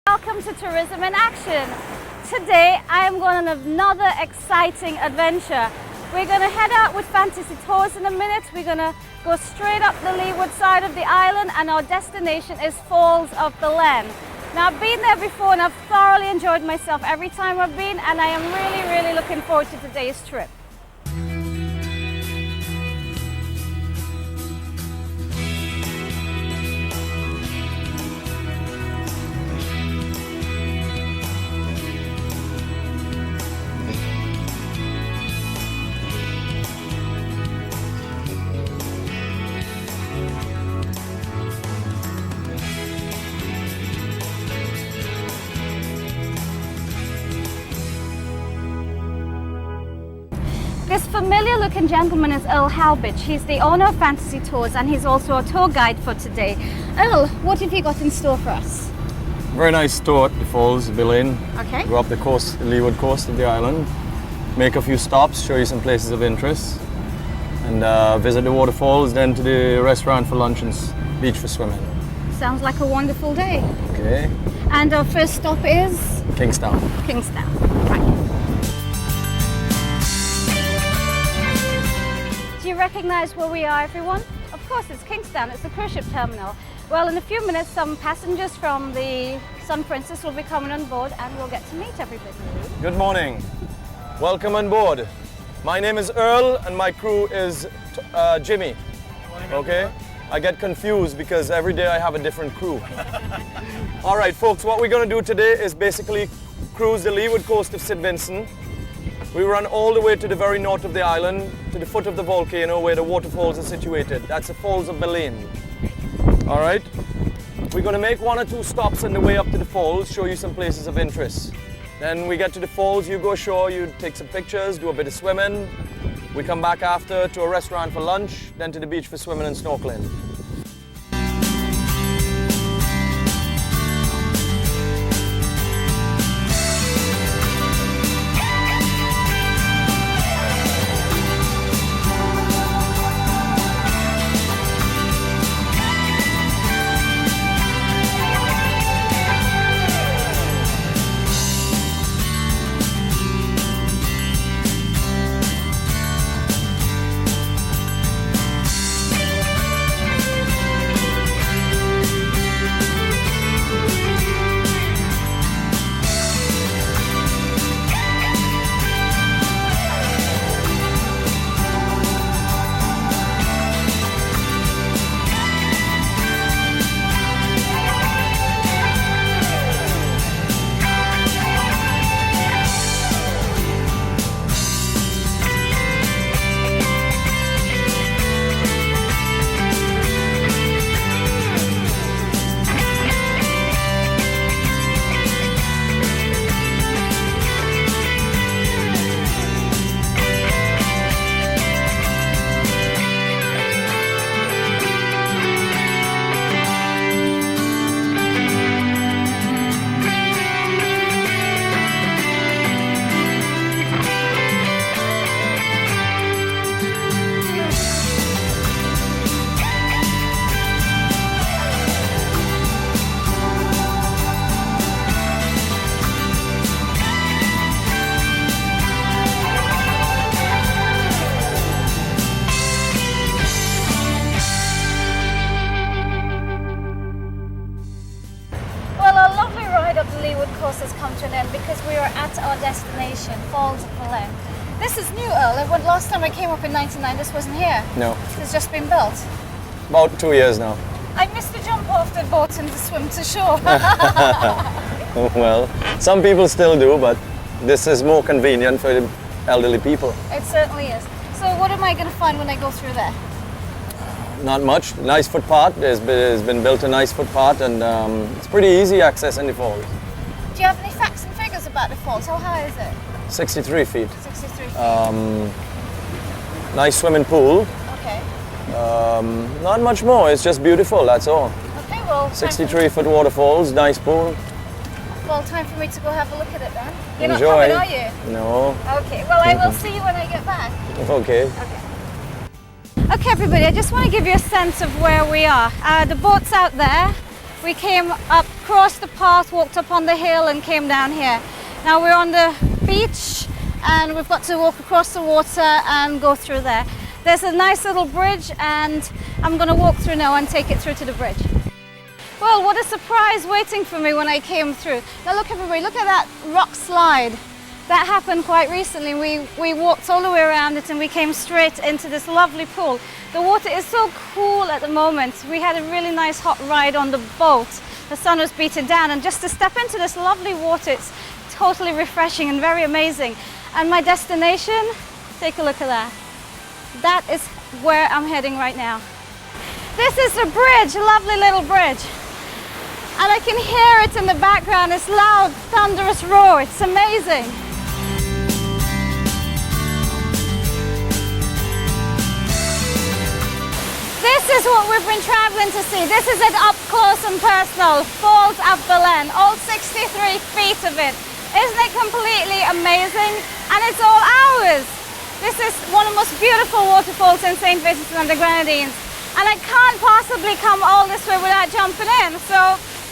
Welcome to Tourism in Action. Today I am going on another exciting adventure. We're going to head out with Fantasy Tours in a minute. We're going to go straight up the leeward side of the island, and our destination is Falls of Baleine. Now, I've been there before and I've thoroughly enjoyed myself every time I've been, and I am really looking forward to today's trip. This familiar looking gentleman is Earl Halbich. He's the owner of Fantasy Tours and he's also a tour guide for today. Earl, what have you got in store for us? Very nice tour at the Falls of Baleine. Okay. Go up the coast, the leeward coast of the island, make a few stops, show you some places of interest, and visit the waterfalls, then to the restaurant for lunch and beach for swimming. Sounds like a wonderful day. Okay. And our first stop is? Kingstown. Kingstown. Right. Do you recognize where we are, everyone? Of course, it's Kingstown. It's the cruise ship terminal. Well, in a few minutes, some passengers from the Sun Princess will be coming on board and we'll get to meet everybody. Good morning. Welcome on board. My name is Earl and my crew is Jimmy. Okay? I get confused because every day I have a different crew. All right, folks, what we're going to do today is basically cruise the leeward coast of St Vincent. We run all the way to the very north of the island, to the foot of the volcano where the waterfalls are situated. That's the Falls of Baleine. All right? We're going to make one or two stops on the way up to the falls, show you some places of interest. Then we get to the falls, you go ashore, you take some pictures, do a bit of swimming. We come back after to a restaurant for lunch, then to the beach for swimming and snorkeling. Has come to an end because we are at our destination, Falls of Baleine. This is new, Earl. Last time I came up in '99, this wasn't here. No. It's just been built. About 2 years now. I missed the jump off the boat and the swim to shore. Well, some people still do, but this is more convenient for the elderly people. It certainly is. So what am I going to find when I go through there? Not much. Nice footpath. There's been built a nice footpath, and it's pretty easy access in the falls. Do you have any facts and figures about the falls? How high is it? 63 feet. 63 feet. Nice swimming pool. Okay. Not much more. It's just beautiful, that's all. Okay, well... 63-foot waterfalls, nice pool. Well, time for me to go have a look at it then. You're Enjoy. not coming, are you? No. Okay, well, I will see you when I get back. Okay. Okay, everybody, I just want to give you a sense of where we are. The boat's out there. We came up crossed the path, walked up on the hill and came down here. Now we're on the beach and we've got to walk across the water and go through there. There's a nice little bridge and I'm going to walk through now and take it through to the bridge. Well, what a surprise waiting for me when I came through. Now look everybody, look at that rock slide. That happened quite recently. We walked all the way around it and we came straight into this lovely pool. The water is so cool at the moment. We had a really nice hot ride on the boat. The sun was beating down and just to step into this lovely water, it's totally refreshing and very amazing. And my destination, take a look at that. That is where I'm heading right now. This is the bridge, a lovely little bridge. And I can hear it in the background, this loud, thunderous roar. It's amazing. This is what we've been traveling to see. This is it up close and personal, Falls of Baleine, all 63 feet of it. Isn't it completely amazing? And it's all ours. This is one of the most beautiful waterfalls in St Vincent and the Grenadines. And I can't possibly come all this way without jumping in. So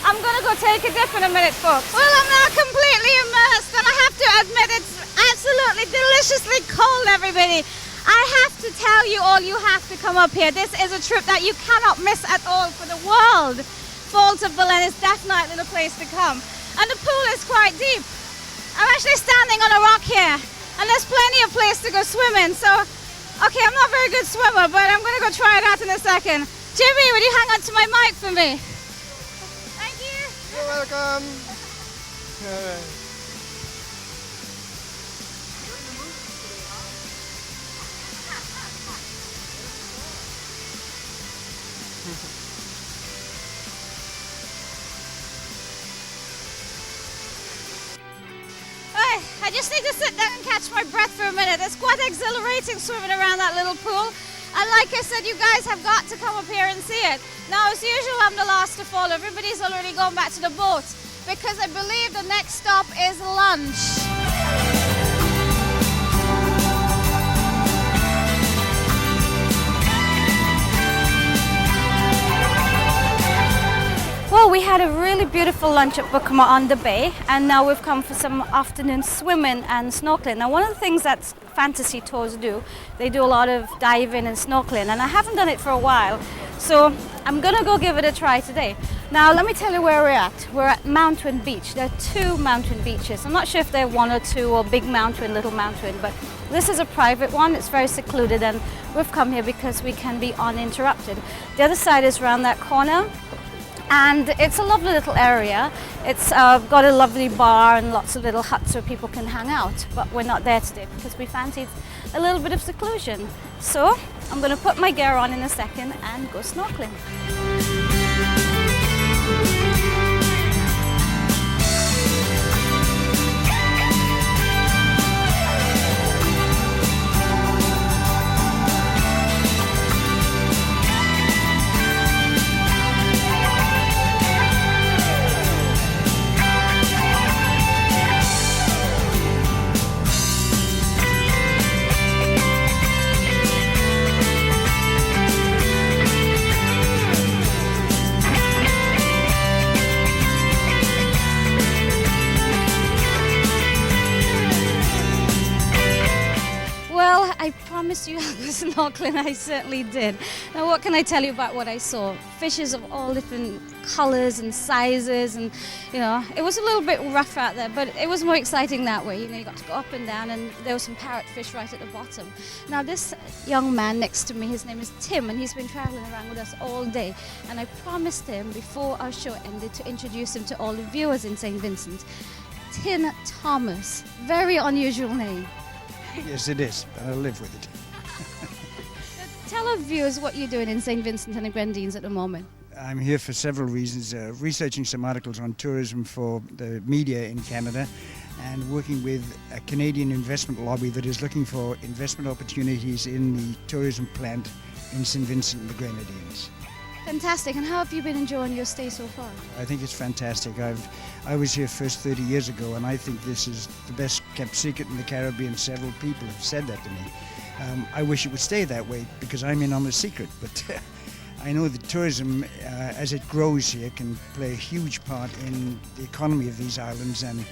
I'm going to go take a dip in a minute, folks. Well, I'm now completely immersed and I have to admit it's absolutely deliciously cold, everybody. I have to tell you all, you have to come up here. This is a trip that you cannot miss at all for the world. Falls of Baleine is definitely the place to come. And the pool is quite deep. I'm actually standing on a rock here and there's plenty of place to go swimming. So, okay, I'm not a very good swimmer, but I'm going to go try it out in a second. Jimmy, would you hang on to my mic for me? Thank you. You're welcome. I just need to sit down and catch my breath for a minute. It's quite exhilarating swimming around that little pool. And like I said, you guys have got to come up here and see it. Now, as usual, I'm the last to follow. Everybody's already gone back to the boat because I believe the next stop is lunch. Well, we had a really beautiful lunch at Buckham on the bay, and now we've come for some afternoon swimming and snorkeling. Now, one of the things that fantasy tours do, they do a lot of diving and snorkeling, and I haven't done it for a while, so I'm gonna go give it a try today. Now, let me tell you where we're at. We're at Mountain Beach. There are two mountain beaches. I'm not sure if they're one or two, or Big Mountain, Little Mountain, but this is a private one. It's very secluded, and we've come here because we can be uninterrupted. The other side is around that corner. And it's a lovely little area. It's got a lovely bar and lots of little huts where people can hang out. But we're not there today because we fancied a little bit of seclusion. So I'm going to put my gear on in a second and go snorkeling. I promise you the snorkeling, I certainly did. Now what can I tell you about what I saw? Fishes of all different colors and sizes, and you know, it was a little bit rough out there, but it was more exciting that way. You know, you got to go up and down, and there was some parrotfish right at the bottom. Now this young man next to me, his name is Tim, and he's been traveling around with us all day, and I promised him before our show ended to introduce him to all the viewers in St Vincent. Tin Thomas, very unusual name. Yes, it is, but I'll live with it. Tell our viewers what you're doing in St Vincent and the Grenadines at the moment. I'm here for several reasons, researching some articles on tourism for the media in Canada and working with a Canadian investment lobby that is looking for investment opportunities in the tourism plant in St Vincent and the Grenadines. Fantastic. And how have you been enjoying your stay so far? I think it's fantastic. I was here first 30 years ago, and I think this is the best kept secret in the Caribbean. Several people have said that to me. I wish it would stay that way because I'm in on the secret, but I know that tourism, as it grows here, can play a huge part in the economy of these islands, and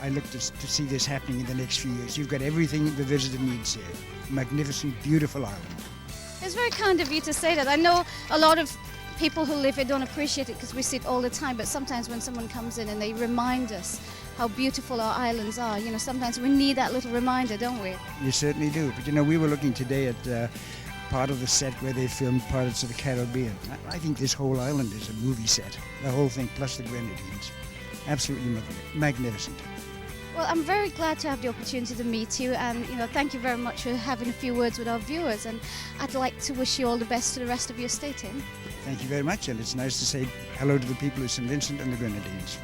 I look to see this happening in the next few years. You've got everything the visitor needs here. Magnificent, beautiful island. It's very kind of you to say that. I know a lot of people who live here don't appreciate it because we see it all the time, but sometimes when someone comes in and they remind us how beautiful our islands are, you know, sometimes we need that little reminder, don't we? You certainly do. But you know, we were looking today at part of the set where they filmed Pirates of the Caribbean. I think this whole island is a movie set. The whole thing, plus the Grenadines. Absolutely magnificent. Well, I'm very glad to have the opportunity to meet you, and you know, thank you very much for having a few words with our viewers, and I'd like to wish you all the best to the rest of your stay, Tim. Thank you very much, and it's nice to say hello to the people of St Vincent and the Grenadines.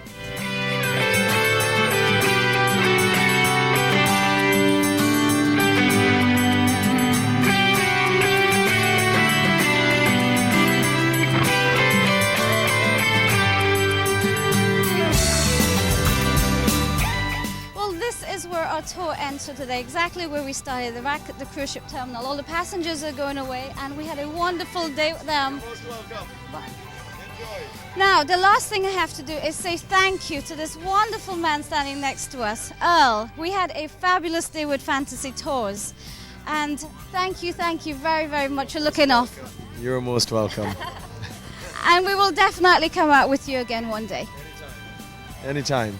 Our tour ends for today, exactly where we started, back at the cruise ship terminal. All the passengers are going away, and we had a wonderful day with them. Most welcome. Enjoy. Now, the last thing I have to do is say thank you to this wonderful man standing next to us, Earl. We had a fabulous day with Fantasy Tours, and thank you very, very much for looking off. You're most welcome. And we will definitely come out with you again one day. Anytime.